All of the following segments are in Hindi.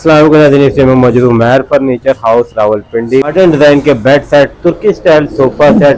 में मौजूद हूँ Mehr furniture house Rawalpindi. Modern design के बेड सेट, तुर्की स्टाइल सोफा सेट,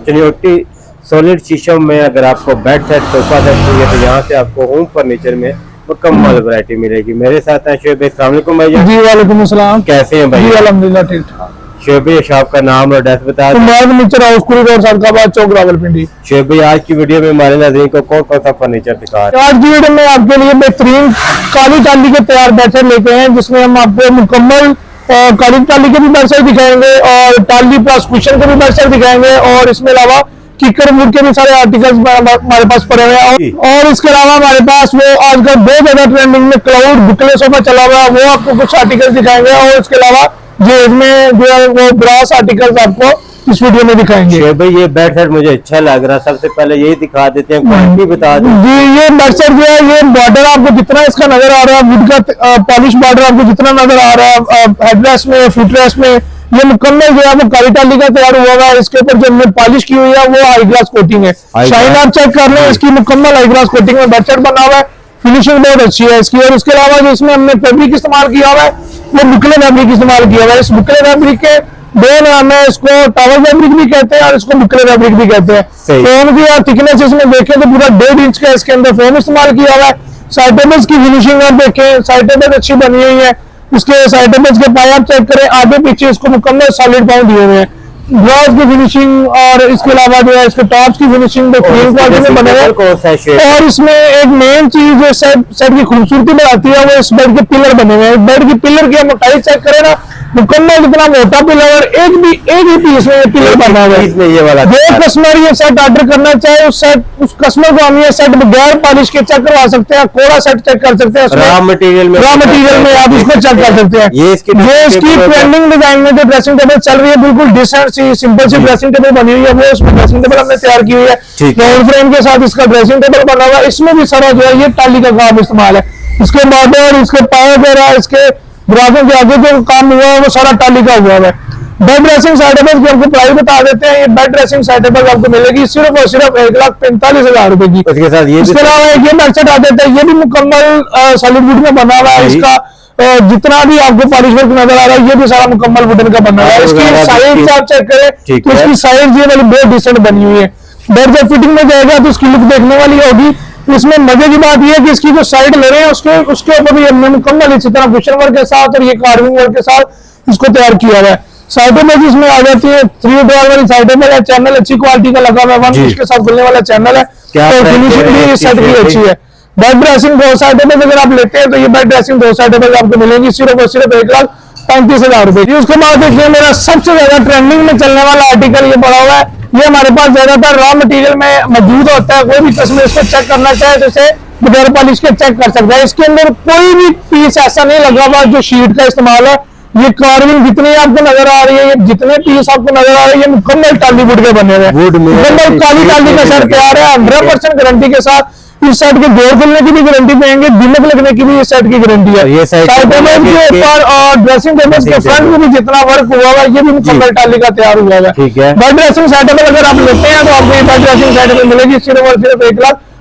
चनियोटी सॉलिड शीशम में अगर आपको बेड सेट सोफा सेट चाहिए तो यहाँ से आपको होम फर्नीचर में मुकम्मल वैरायटी मिलेगी। मेरे साथ हैं शोएब भाई। अस्सलाम वालेकुम भाई। जी वालेकुम अस्सलाम। कैसे हैं भाई? जी अल्हम्दुलिल्लाह ठीक ठाक। शोएब भाई शॉप का नाम और एड्रेस बता दें। फर्नीचर हाउस कुली रोड सदकाबाद चौक रावलपिंडी। शोएब भाई आज की वीडियो में हमारे नाज़रीन को कौन कौन सा फर्नीचर दिखा रहे हैं? आज की वीडियो में आपके लिए बेहतरीन काली टाली के तैयार बेड सेट लेके हैं, जिसमें हम आपको मुकम्मल काली टाली के भी बेड सेट दिखाएंगे और टाली प्लस कुशन के भी बेड सेट दिखाएंगे और इसमें अलावा किकर वुड के भी सारे आर्टिकल्स हमारे पास पड़े हुए हैं। और इसके अलावा हमारे पास वो आजकल बहुत ज्यादा ट्रेंडिंग में क्लाउड बुकले सोफा चला हुआ है, वो आपको कुछ आर्टिकल्स दिखाएंगे और इसके अलावा जो इसमें जो है वो ब्रास आर्टिकल्स आपको इस वीडियो में दिखाएंगे। भाई ये बेड सेट मुझे अच्छा लग रहा है, सबसे पहले यही दिखा देते हैं, क्वालिटी बता दें। जी ये बेड सेट जो है ये बॉर्डर आपको जितना इसका नजर आ रहा है वुड का पॉलिश बॉर्डर आपको जितना नजर आ रहा है हेडरेस्ट में फुटरेस्ट में ये मुकम्मल जो है वो काली टाली का तैयार हुआ है। इसके ऊपर जो हमने पॉलिश की हुई है वो हाई ग्लास कोटिंग है। शाइन आप चेक कर लें, इसकी मुकम्मल हाई ग्लास कोटिंग में बेड सेट बना हुआ है, फिनिशिंग बहुत अच्छी है इसकी। और इसके अलावा जो इसमें हमने फैब्रिक इस्तेमाल किया हुआ है वो बुकले फैब्रिक इस्तेमाल किया हुआ है। इस बुकले फैब्रिक के दो नाम है, इसको टॉवल फैब्रिक भी कहते हैं और इसको बुकले फैब्रिक भी कहते हैं। फोम की थिकनेस इसमें देखें तो पूरा 1.5 इंच का इसके अंदर फोम इस्तेमाल किया हुआ है। साइड टेबल्स की फिनिशिंग आप देखें, साइड टेबल अच्छी बनी हुई है। इसके साइड टेबल्स के पाए आप चेक करें, आगे पीछे इसको मुकम्मल सॉलिड पाउंड दिए हुए हैं। ग्लास की फिनिशिंग और इसके अलावा जो है इसके टॉप्स की फिनिशिंग बेहतरीन क्वालिटी में बने हैं। और इसमें एक मेन चीज जो सेट की खूबसूरती बढ़ाती है वो इस बेड के पिलर बने हुए हैं। बेड की पिलर की मोटाई चेक करें ना, मुकम्मल इतना मोटा पिलर और एक ही पीस में ये पिलर बना हुआ है। ये वाला जो कस्टमर ये सेट ऑर्डर करना चाहे उस कस्टमर को हम ये सेट बगैर पॉलिश के चेक करवा सकते हैं, कोड़ा सेट चेक कर सकते हैं, रॉ मटेरियल में आप इसको चेक कर सकते हैं। ये इसकी ट्रेंडिंग डिजाइन में जो ड्रेसिंग टेबल चल रही है बिल्कुल डिसेंट सी सिंपल सी ड्रेसिंग टेबल बनी हुई है, वो उसमें ड्रेसिंग टेबल हमने तैयार की हुई है। राउंड फ्रेम के साथ इसका ड्रेसिंग टेबल बना हुआ है। इसमें भी सारा जो है ये टाली का काम इस्तेमाल है। इसके बॉर्डर, इसके पाए वगैरह, इसके दरवाजों के आगे जो काम हुआ है वो सारा टाली का हुआ है। बेड ड्रेसिंग साइडेबल की आपको प्राइस बता देते हैं। ये बेड ड्रेसिंग साइडेबल आपको मिलेगी सिर्फ और सिर्फ 1,45,000 रुपए की। इसके अलावा ये बेड सेट आ जाता है, ये भी मुकम्मल सॉलिड वुड में बना हुआ है। इसका जितना भी आपको पॉलिश वर्क नजर आ रहा है ये भी सारा मुकम्मल वुडन का बना हुआ है। इसकी साइड आप चेक करें तो इसकी साइड ये वाली बहुत डिसेंट बनी हुई है। बेड जब फिटिंग में जाएगा तो इसकी लुक देखने वाली होगी। इसमें मजे की बात यह है कि इसकी जो साइड ले रहे हैं उसके ऊपर भी हमने मुकम्मल इसी तरह कुशन वर्क के साथ और ये कार्विंग वर्क के साथ इसको तैयार किया हुआ है। साइडों में इसमें आ जाती है 3 ड्रॉअर वाली साइडों में है। चैनल अच्छी क्वालिटी का लगा हुआ है, 1 इंच के साथ खुलने वाला चैनल है और फिनिशिंग भी इस सेट की अच्छी है। बेड ड्रेसिंग 2 साइडों में अगर आप लेते हैं तो ये बेड ड्रेसिंग 2 साइडों में आपको मिलेंगी सिर्फ और सिर्फ 1,35,000 रुपए की। उसके बाद देखिए मेरा सबसे ज्यादा ट्रेंडिंग में चलने वाला आर्टिकल ये पड़ा हुआ है। ये हमारे पास ज्यादातर रॉ मटेरियल में मौजूद होता है। कोई भी कस्टमर इसको चेक करना चाहे तो इसे बगैर पॉलिश के चेक कर सकता है। इसके अंदर कोई भी पीस ऐसा नहीं लगा हुआ जो शीट का इस्तेमाल है। ये कार्विंग जितनी आपको नजर आ रही है, ये जितने पीस आपको नजर आ रहे हैं ये मुकम्मल टाली वुड के बने हुए हैं। मुकम्मल काली टाली का सेट तैयार है 100% गारंटी के साथ। इस सेट के डोर खुलने की भी गारंटी देंगे, दिमक लगने की भी इस सेट की गारंटी है। साइड टेबल के ऊपर और ड्रेसिंग टेबल के फ्रंट में भी जितना वर्क हुआ है ये भी मुकम्मल टाली का तैयार हुआ है। बेड ड्रेसिंग सेट टेबल अगर आप लेते हैं तो आपको ये बेड ड्रेसिंग सेट टेबल मिलेगी सिर्फ और सिर्फ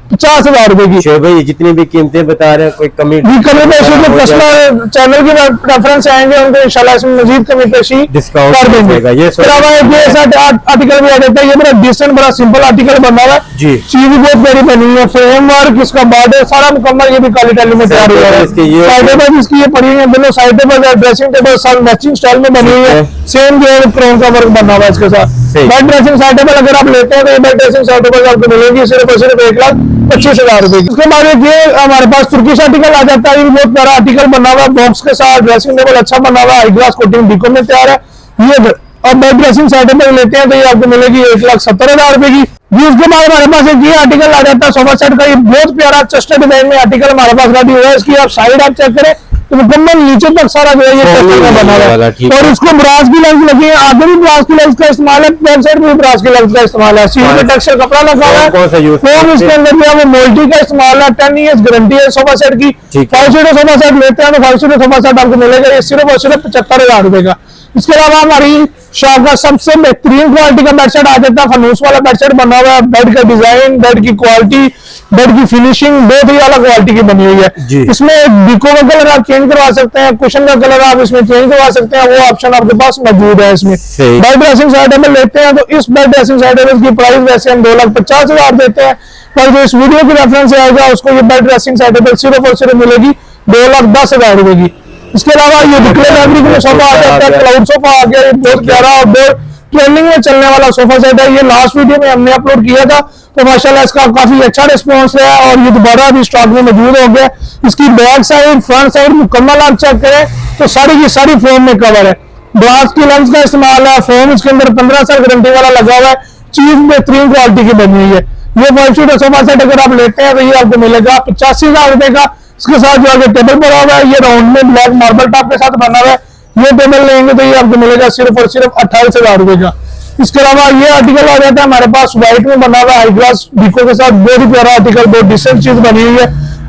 1,50,000 रुपए की। भाई जितनी भी कीमतें बता रहे हैं कोई कमी पेशी जो कस्टमर चैनल की रेफरेंस आएंगे उनको इंशाल्लाह इसमें मजीद कमी पेशी डिस्काउंट कर देंगे। इसके अलावा ये सेट आर्टिकल भी आ जाता है। ये बड़ा डिसेंट बड़ा सिंपल आर्टिकल बना हुआ है, चीज भी बहुत प्यारी बनी हुई है। फ्रेम वर्क इसका बॉर्डर सारा मुकम्मल ये भी काली टाली में तैयार हुआ है। साइड टेबल इसकी ये पड़ी हुई है, दोनों साइड टेबल ड्रेसिंग टेबल सब मैचिंग स्टाइल में बनी हुई है। सेम जो है क्रोम का वर्क बना हुआ है इसके साथ। बेड ड्रेसिंग साइड टेबल अगर आप लेते हैं तो ये बेड ड्रेसिंग साइड टेबल आपको मिलेगी सिर्फ और सिर्फ 1,25,000 रुपए की। उसके बाद ये हमारे पास तुर्किश आर्टिकल आ जाता है। ये बहुत प्यारा आर्टिकल बना हुआ है बॉक्स के साथ, ड्रेसिंग टेबल अच्छा बना हुआ है, हाई ग्लास कोटिंग डीको में तैयार है ये। और बेड ड्रेसिंग साइड टेबल लेते हैं तो ये आपको मिलेगी 1,70,000 रुपए की। उसके बाद हमारे पास एक ये आर्टिकल आ जाता है सोफा सेट का। ये बहुत प्यारा चेस्टर डिजाइन में आर्टिकल हमारे पास रेडी हुआ है। इसकी आप साइड आप चेक करें तो मुकम्मल नीचे तक सारा जो है ये चेस्टर का बना हुआ है और इसको ब्रास की लेंस लगी है। आगे भी ब्रास की लेंस का इस्तेमाल है, बैक साइड में भी ब्रास की लेंस का इस्तेमाल है। सीट में टेक्सचर कपड़ा लगा हुआ है और इसके अंदर जो है वो मोल्टी का इस्तेमाल है। 10 ईयर्स गारंटी है सोफा सेट की। 5 सीटर सोफा सेट लेते हैं तो 5 सीटर सोफा सेट आपको मिलेगा ये सिर्फ और सिर्फ 75,000 रुपए का। इसके अलावा हमारी शॉप का सबसे बेहतरीन क्वालिटी का बेडशीट आ जाता है, फनूस वाला बेडशीट बना हुआ है। बेड का डिजाइन, बेड की क्वालिटी, बेड की फिनिशिंग बहुत ही अलग क्वालिटी की बनी हुई है। इसमें बिको का कलर आप चेंज करवा सकते हैं, कुशन का कलर आप इसमें चेंज करवा सकते हैं, वो ऑप्शन आपके पास मौजूद है। इसमें बेड ड्रेसिंग साइड टेबल लेते हैं तो इस बेड ड्रेसिंग साइड टेबल की प्राइस वैसे हम 2,50,000 देते हैं, पर जो इस वीडियो की रेफरेंस से आएगा उसको ये बेड ड्रेसिंग साइड टेबल सिर्फ और सिर्फ मिलेगी 2,10,000 रुपए की। इसके अलावा ये डिक्लेयर फैब्रिक में सोफा आ जाता है, क्लाउड सोफा आ गया, ये बहुत प्यारा और बहुत ट्रेंडिंग में चलने वाला सोफा सेट है। ये लास्ट वीडियो में हमने अपलोड किया था तो माशाल्लाह इसका काफी अच्छा रिस्पांस रहा और ये दोबारा अभी स्टॉक में मौजूद हो गया। इसकी बैक साइड, फ्रंट साइड मुकम्मल आप चेक करें तो सारी की सारी फोम में कवर है, ग्लास की लेंस का इस्तेमाल है, फोम इसके अंदर 15 साल गारंटी वाला लगा हुआ है, चीज बेहतरीन क्वालिटी की बनी हुई है। ये 5 सीटर सोफा सेट अगर आप लेते हैं तो ये आपको मिलेगा 85,000 रुपए का। इसके साथ जो आगे टेबल बना हुआ है ये राउंड में ब्लैक मार्बल टॉप के साथ बना हुआ है, ये टेबल लेंगे तो ये आपको मिलेगा सिर्फ और सिर्फ 28,000 रुपए का। इसके अलावा ये आर्टिकल आ जाता है हमारे पास व्हाइट में बना हुआ हाई ग्लास डिको के साथ, बहुत ही प्यारा आर्टिकल, बहुत डिसेंट चीज बनी हुई है।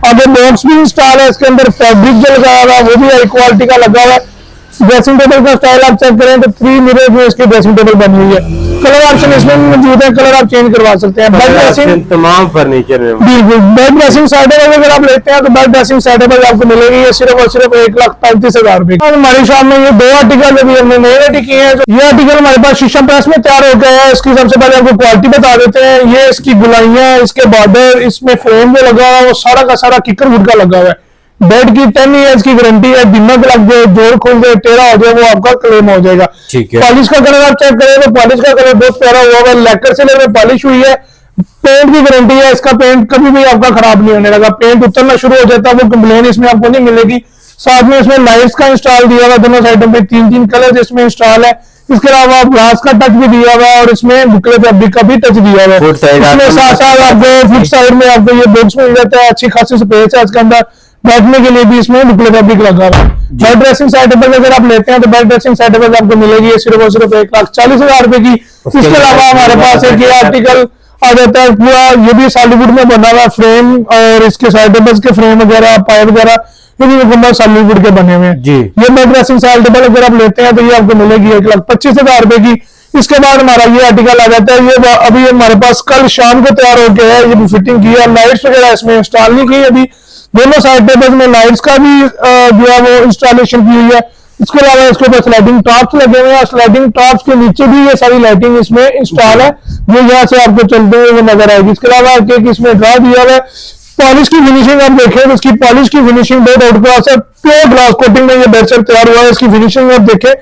आगे बॉक्स भी इंस्टॉल है, इसके अंदर फैब्रिक जो लगाया हुआ है वो भी हाई क्वालिटी का लगा हुआ है। ड्रेसिंग टेबल का स्टाइल आप चेक करें तो 3 मिरर में इसकी ड्रेसिंग टेबल बनी हुई है। कलर ऑप्शन इसमें मौजूद है, कलर आप चेंज करवा सकते हैं। बेड ड्रेसिंग तमाम फर्नीचर में बिल्कुल, बेड ड्रेसिंग साइड टेबल अगर आप लेते हैं तो बेड ड्रेसिंग साइड टेबल आपको मिलेगी ये सिर्फ और सिर्फ 1,35,000 रुपए। हमारी शॉप में ये 2 आर्टिकल अभी हमने नए रेडी किए हैं। ये आर्टिकल हमारे पास शीशम प्रेस में तैयार हो गया है। इसकी सबसे पहले आपको क्वालिटी बता देते हैं। ये इसकी गुलाइयां, इसके बॉर्डर, इसमें फ्रेम जो लगा हुआ है वो सारा का सारा किकर वुड का लगा हुआ है। बेड की 10 ईयर्स की गारंटी है, दिमाग लग जाए, जोड़ खुल जाए, टेढ़ा हो जाए वो आपका क्लेम हो जाएगा। पॉलिश का कलर आप चेक करें तो पॉलिश का कलर बहुत प्यारा हुआ है, लैकर से लेकर पॉलिश हुई है। पेंट की गारंटी है, इसका पेंट कभी भी आपका खराब नहीं होने लगा। पेंट उतरना शुरू हो जाता है वो कंप्लेन इसमें आपको नहीं मिलेगी। साथ में इसमें लाइट्स का इंस्टॉल दिया हुआ, दोनों साइडों पे 3-3 कलर इसमें इंस्टॉल है। इसके अलावा ग्लास का टच भी दिया हुआ है और इसमें बुकले फैब्रिक का भी टच दिया हुआ है। इसमें साथ साथ आपको फुट साइड में आपको ये बॉक्स मिल जाता है, अच्छी खासी स्पेस है इसके अंदर, बैठने के लिए भी इसमें बुकले फैब्रिक लगा हुआ है। बेड ड्रेसिंग साइड टेबल अगर आप लेते हैं तो बेड ड्रेसिंग साइड टेबल आपको मिलेगी ये सिर्फ और सिर्फ 1,40,000 रुपए की। इसके अलावा हमारे पास एक ये आर्टिकल आ जाता है पूरा, ये भी सॉलिडवुड में बना हुआ फ्रेम और इसके साइड टेबल्स के फ्रेम वगैरह, पाइप वगैरह ये भी मुकम्मल सॉलिडवुड के बने हुए हैं जी। ये बेड ड्रेसिंग साइड टेबल अगर आप लेते हैं तो ये आपको मिलेगी 1,25,000 रुपए की। इसके बाद हमारा ये आर्टिकल आ जाता है, ये अभी हमारे पास कल शाम को तैयार हो गया है, ये फिटिंग की है, लाइट्स वगैरह इसमें इंस्टॉल नहीं की अभी, दोनों साइड टेबल में लाइट्स का भी जो है वो इंस्टॉलेशन की हुई है। इसके अलावा इसके ऊपर स्लाइडिंग टॉप्स लगे हुए हैं, स्लाइडिंग टॉप्स के नीचे भी ये सारी लाइटिंग इसमें इंस्टॉल है, जो यहाँ से आपको चलते हुए नजर आएगी। इसके अलावा एक इसमें ड्रा दिया हुआ है। पॉलिश की फिनिशिंग आप देखें तो इसकी पॉलिश की फिनिशिंग बहुत आउट क्लास है, प्योर ग्लास कोटिंग में ये बेडशीट तैयार हुआ है। इसकी फिनिशिंग आप देखें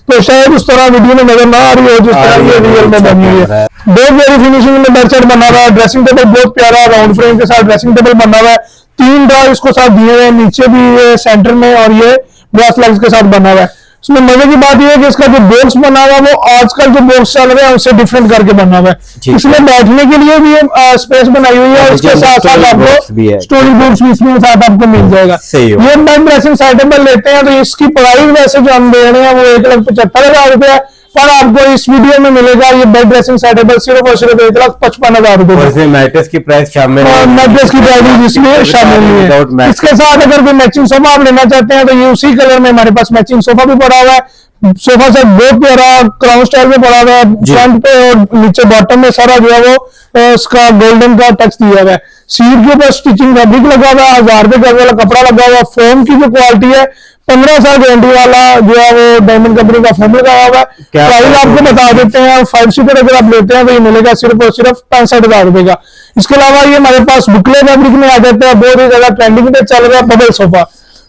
तो शायद उस तरह वीडियो में नजर ना आ रही हो जिस तरह ये रियल में बनी हुई है। बहुत प्यारी फिनिशिंग में बेडशीट बना हुआ है। ड्रेसिंग टेबल बहुत प्यारा राउंड फ्रेम के साथ ड्रेसिंग टेबल बना हुआ है, 3 ड्रा इसको साथ दिए हुए हैं, नीचे भी ये सेंटर में और ये ब्रास लेग्स के साथ बना हुआ है। इसमें मजे की बात यह है कि इसका जो बॉक्स बना हुआ है वो आजकल जो बॉक्स चल रहे हैं उससे डिफरेंट करके बना हुआ है। इसमें बैठने के लिए भी स्पेस बनाई हुई है और इसके साथ साथ आपको स्टोरेज बॉक्स भी इसमें साथ आपको मिल जाएगा। ये बेड ड्रेसिंग साइड टेबल लेते हैं तो इसकी प्राइस वैसे जो हम दे रहे हैं वो 1,75,000 रुपए है, पर आपको इस वीडियो में मिलेगा ये बेड ड्रेसिंग सेट टेबल सिर्फ और सिर्फ 1,55,000 रुपए। इसमें मैट्रेस की प्राइस शामिल है, मैट्रेस की प्राइस इसमें शामिल है। इसके साथ अगर कोई मैचिंग सोफा आप लेना चाहते हैं तो ये उसी कलर में हमारे पास मैचिंग सोफा भी पड़ा हुआ है। सोफा सेट बहुत प्यारा क्राउन स्टाइल में पड़ा हुआ है, फ्रंट पे और नीचे बॉटम में सारा जो है वो इसका गोल्डन का टच दिया हुआ है। सीट के ऊपर स्टिचिंग फैब्रिक लगा हुआ है, 1000 रुपए वाला कपड़ा लगा हुआ है। फोम की जो क्वालिटी है 15 साल गारंटी वाला जो है वो डायमंड कंपनी का फोम लगाया हुआ है। प्राइस आपको बता देते हैं, 5 सीटर अगर आप लेते हैं तो ये मिलेगा सिर्फ और सिर्फ 65,000 रुपए का। इसके अलावा ये हमारे पास बुकले फैब्रिक में आ जाता है, बहुत ही ज्यादा ट्रेंडिंग पे चल रहा है बबल सोफा,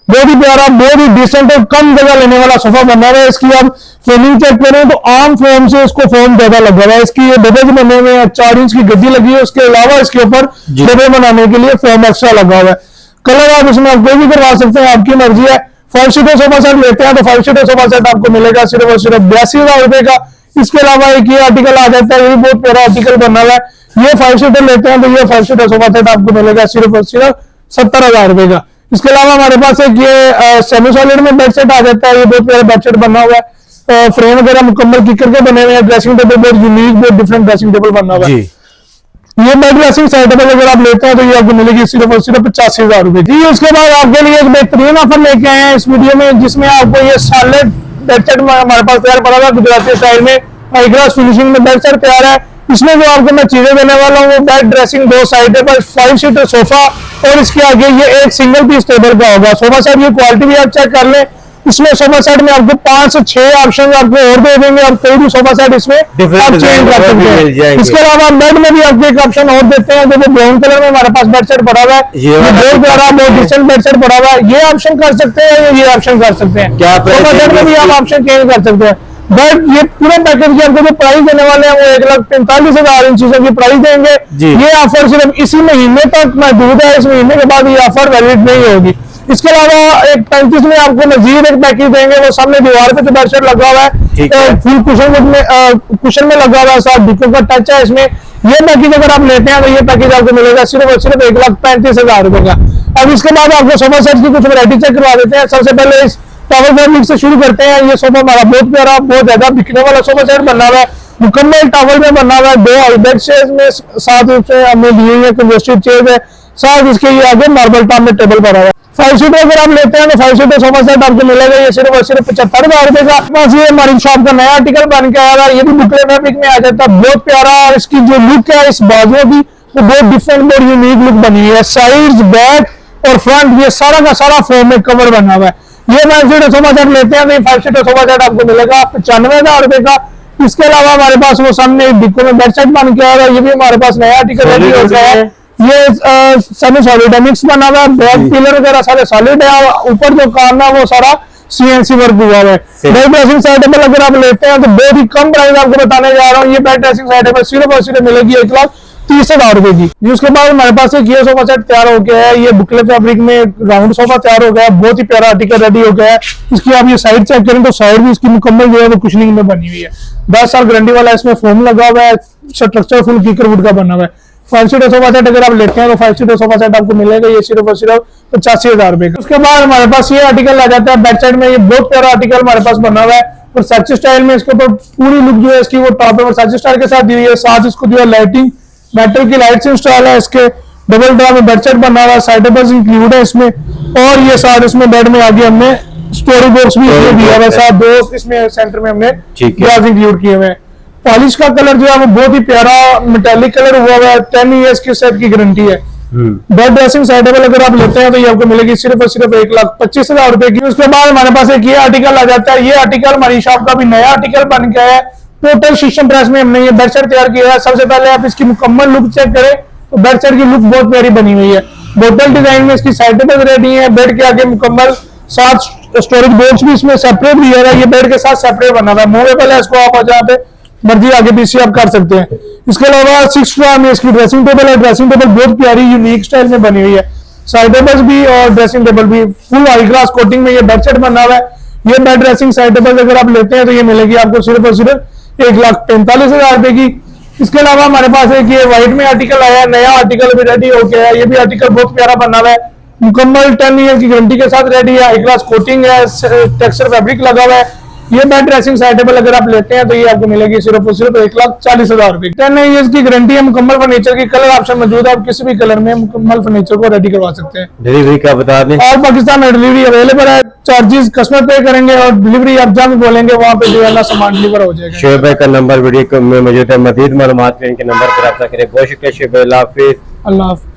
बहुत ही प्यारा, बहुत ही डिसेंट और कम जगह लेने वाला सोफा बना हुआ है। इसकी आप फोमिंग चेक करें तो आम फोम से इसको फोम ज्यादा लगा हुआ है। इसकी ये डबल बने हुए हैं, 4 इंच की गद्दी लगी है, उसके अलावा इसके ऊपर डबल बनाने के लिए फोम एक्स्ट्रा लगा हुआ है। कलर आप इसमें कोई भी करवा सकते हैं, आपकी मर्जी है। 5 सीटर सोफा सेट लेते हैं तो 5 सीटर सोफा सेट आपको मिलेगा सिर्फ और सिर्फ 82,000 रुपए का। इसके अलावा एक ये आर्टिकल आ जाता है, ये भी बहुत प्यारा आर्टिकल बना हुआ है। ये 5 सीटर लेते हैं तो ये 5 सीटर सोफा सेट आपको मिलेगा सिर्फ और सिर्फ 70,000 रुपए का। इसके अलावा हमारे पास एक ये सेमी सॉलिड में बेड सेट आ जाता है, ये बहुत प्यारा बेड सेट बना हुआ है, फ्रेम वगैरह मुकम्मल किकर के बने हुए हैं। ड्रेसिंग टेबल बहुत यूनिक, बहुत डिफरेंट ड्रेसिंग टेबल बना हुआ है। ये बेड ड्रेसिंग सेट टेबल अगर आप लेते हैं तो ये आपको मिलेगी सिर्फ और सिर्फ 85,000 रुपए जी। उसके बाद आपके लिए एक बेहतरीन ऑफर लेके आए हैं इस वीडियो में, जिसमें आपको ये सॉलिड बेड सेट हमारे पास तैयार पड़ा हुआ है गुजराती स्टाइल में, हाई ग्लास फिनिशिंग में बेड सेट तैयार है। इसमें जो आपको मैं चीजें देने वाला हूँ वो बेड ड्रेसिंग, दो साइड पर 5 सीटर सोफा और इसके आगे ये एक सिंगल पीस टेबल का होगा। सोफा सेट की क्वालिटी भी आप चेक कर लें, इसमें सोफा सेट में आपको 5 से 6 ऑप्शन आपको और दे देंगे और कोई भी सोफा सेट इसमें आप चेंज कर सकते हैं। इसके अलावा बेड में भी आपको एक ऑप्शन और देते हैं, जो ब्राउन कलर में हमारे पास बेड सेट पड़ा हुआ है, ये बहुत प्यारा बहुत डिसेंट बेड सेट पड़ा हुआ है। ये ऑप्शन कर सकते हैं, ये ऑप्शन कर सकते हैं, सोफा सेट में भी आप ऑप्शन चेंज कर सकते हैं। बट ये पूरे पैकेज की आपको जो प्राइस देने वाले हैं वो 1,45,000 इन चीजों की प्राइस देंगे। ये ऑफर सिर्फ इसी महीने तक महदूद है, इस महीने के बाद ये ऑफर वैलिड नहीं होगी। इसके अलावा एक 35 में आपको मजीद एक पैकेज देंगे, वो सामने दीवार पे जो बेड सेट लगा हुआ है फुल कुशन में लगा हुआ है, साथ डिक्को का टच है इसमें। ये पैकेज अगर आप लेते हैं तो ये पैकेज आपको मिलेगा सिर्फ और सिर्फ 1,35,000 रुपए का। अब इसके बाद आपको सोफा सेट की कुछ वैरायटी चेक करवा देते हैं। सबसे पहले इस टॉवल फैब्रिक से शुरू करते हैं। ये सोफा हमारा बहुत प्यारा बहुत ज्यादा बिकने वाला सोफा सेट बना हुआ है, मुकम्मल टॉवल में बना हुआ है। 2 हाई बेड चेयर्स में साथ उसमें हमने दिए हुए कंजस्टेड चेयर है, साथ इसके ये आगे मार्बल टॉप में टेबल पड़ा हुआ है। 5 सीटर अगर आप लेते हैं तो 5 सीटर सोफा सेट आपको मिलेगा ये सिर्फ और सिर्फ 75,000 रुपए का। बस ये हमारी शॉप का नया आर्टिकल बन के आया है, ये भी बुकले फैब्रिक में आ जाता है, बहुत प्यारा। और इसकी जो लुक है इस बाजुओं की वो बहुत डिफरेंट बहुत यूनिक लुक बनी है। साइड बैक और फ्रंट ये सारा का सारा फोम में कवर बना हुआ है। ये 5 सीटर सोफा सेट लेते हैं तो 5 सीटर सोफा सेट आपको मिलेगा 95,000 रुपए का। इसके अलावा हमारे पास वो सामने डिक्को में बेड सेट बन के आ रहा है, ये भी हमारे पास नया आर्टिकल रेडी हो गया है। ये सेमी सॉलिड मिक्स बना हुआ है, बैक पिलर वगैरह सारे सॉलिड है, ऊपर जो काम है वो सारा CNC वर्क हुआ है। बेड ड्रेसिंग साइड टेबल अगर आप लेते हैं तो बहुत ही कम प्राइस आपको बताने जा रहा हूँ। ये बेड ड्रेसिंग साइड टेबल सिर्फ और सिर्फ मिलेगी 1,30,000 रुपए की। उसके बाद हमारे पास एक ये सोफा सेट तैयार हो गया है, ये बुकले फैब्रिक में राउंड सोफा तैयार हो गया है, बहुत ही प्यारा आर्टिकल रेडी हो गया है। इसकी आप ये साइड चेक करें तो साइड भी इसकी मुकम्मल जो है वो कुशनिंग में बनी हुई है, 10 साल गारंटी वाला इसमें फोम लगा हुआ है, स्ट्रक्चर फुल कीकर वुड का बना हुआ है। 5 सीटर सोफा सेट अगर आप लेते हैं तो 5 सीटर सोफा सेट आपको मिलेगा ये सिर्फ और सिर्फ 85,000 रुपए का। उसके बाद हमारे पास ये आर्टिकल आ जाता है बेड साइड में, ये बहुत प्यारा आर्टिकल हमारे पास बना हुआ है और वर्साचे स्टाइल में। इसके ऊपर पूरी लुक जो है इसकी वो टॉप है वर्साचे स्टाइल के साथ दी हुई है, साथ इसको जो है लाइटिंग मेटल की लाइट्स इंस्टॉल है। इसके डबल ड्रॉ में बेड सेट बना हुआ है, साइड टेबल्स इंक्लूड है इसमें, और ये साथ इसमें बेड में आगे हमने स्टोरेज बॉक्स भी इसमें दिया हुआ है, साथ 2 इसमें सेंटर में हमने ग्लास इंक्लूड किए हुए हैं। पॉलिश का कलर जो है वो बहुत ही प्यारा मेटालिक कलर हुआ है, 10 इयर्स की सेट की गारंटी है। बेड ड्रेसिंग साइड टेबल अगर आप लेते हैं तो ये आपको मिलेगी सिर्फ और सिर्फ 1,25,000 रुपए की। उसके बाद हमारे पास एक ये आर्टिकल आ जाता है, ये आर्टिकल हमारी शॉप का भी नया आर्टिकल बन गया है। टोटल शीशम प्रेस में हमने ये बेड सेट तैयार किया है। सबसे पहले आप इसकी मुकम्मल लुक चेक करें तो बेड सेट की लुक बहुत प्यारी बनी हुई है, बोतल डिजाइन में इसकी साइड टेबल रेडी है, बेड के आगे मुकम्मल साथ स्टोरेज बॉक्स भी इसमें सेपरेट दिया है, ये बेड के साथ सेपरेट बना हुआ है, मूवेबल है, इसको आप जहाँ पे मर्जी आगे पीछे आप कर सकते हैं। इसके अलावा 6 ड्रॉ में इसकी ड्रेसिंग टेबल है, ड्रेसिंग टेबल बहुत प्यारी यूनिक स्टाइल में बनी हुई है, साइड टेबल्स भी और ड्रेसिंग टेबल भी फुल हाई ग्लास कोटिंग में ये बेड सेट बना हुआ है। ये बेड ड्रेसिंग साइड टेबल अगर आप लेते हैं तो ये मिलेगी आपको सिर्फ और सिर्फ 1,45,000 रुपए की। इसके अलावा हमारे पास एक ये व्हाइट में आर्टिकल आया है, नया आर्टिकल भी रेडी हो गया है, ये भी आर्टिकल बहुत प्यारा बना हुआ है, मुकम्मल 10 ईयर की गारंटी के साथ रेडी है, हाई ग्लास कोटिंग है, टेक्सचर फैब्रिक लगा हुआ है। ये बेड ड्रेसिंग साइड टेबल अगर आप लेते हैं तो ये आपको मिलेगी सिर्फ और सिर्फ 1,40,000 रुपए। 10 ईयर्स की गारंटी है, मुकम्मल फर्नीचर की कलर ऑप्शन मौजूद है, आप किसी भी कलर में मुकम्मल फर्नीचर को रेडी करवा सकते हैं। डिलीवरी का बता दें, और पाकिस्तान में डिलीवरी अवेलेबल है, चार्जेस कस्टमर पे करेंगे और डिलीवरी आप जहाँ भी बोलेंगे वहाँ पे जो है ना सामान डिलीवर हो जाएगा। शोएब भाई का नंबर वीडियो में मौजूद है, मजीद मालूमात के इनके नंबर पर रब्ता करें। बहुत शुक्रिया शोएब भाई, अल्लाह हाफिज। अल्लाह हाफिज।